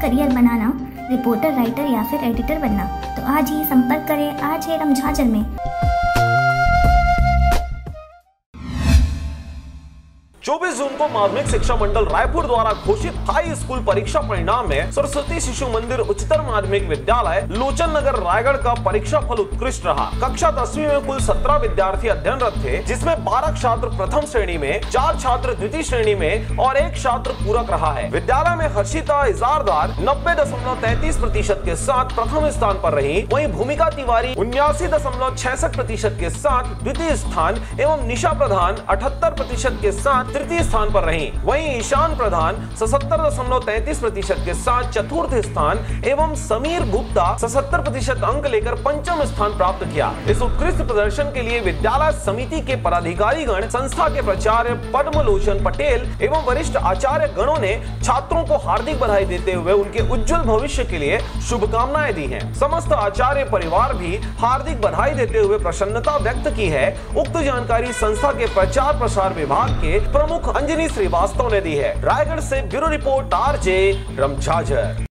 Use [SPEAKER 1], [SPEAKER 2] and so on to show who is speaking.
[SPEAKER 1] Career बनाना, reporter, writer या फिर editor बनना, तो आज ही संपर्क करें RJ झाझर में।
[SPEAKER 2] 24 जून को माध्यमिक शिक्षा मंडल रायपुर द्वारा घोषित हाई स्कूल परीक्षा परिणाम में सरस्वती शिशु मंदिर उच्चतर माध्यमिक विद्यालय लोचन नगर रायगढ़ का परीक्षा फल उत्कृष्ट रहा। कक्षा 10वीं में कुल 17 विद्यार्थी अध्ययनरत थे, जिसमें 12 छात्र प्रथम श्रेणी में, 4 छात्र द्वितीय श्रेणी में और 1 छात्र पूरक रहा है। विद्यालय में हर्षिता इजारदार 90.33% के साथ प्रथम स्थान पर रही, वहीं भूमिका तिवारी 79.66% के साथ द्वितीय स्थान एवं निशा प्रधान 78% के साथ तृतीय स्थान पर रही। वहीं ईशान प्रधान 77.33% के साथ चतुर्थ स्थान एवं समीर गुप्ता 77% अंक लेकर पंचम स्थान प्राप्त किया। इस उत्कृष्ट प्रदर्शन के लिए विद्यालय समिति के पदाधिकारीगण, संस्था के प्राचार्य पद्मलोचन पटेल एवं वरिष्ठ आचार्य गणों ने छात्रों को हार्दिक बधाई देते हुए उनके उज्जवल भविष्य के लिए शुभकामनाएं दी हैं। समस्त आचार्य परिवार भी हार्दिक बधाई देते हुए प्रसन्नता व्यक्त की है। उक्त जानकारी संस्था के प्रचार प्रसार विभाग के प्रमुख अंजनी श्रीवास्तव ने दी है। रायगढ़ से ब्यूरो रिपोर्ट RJ झाझर।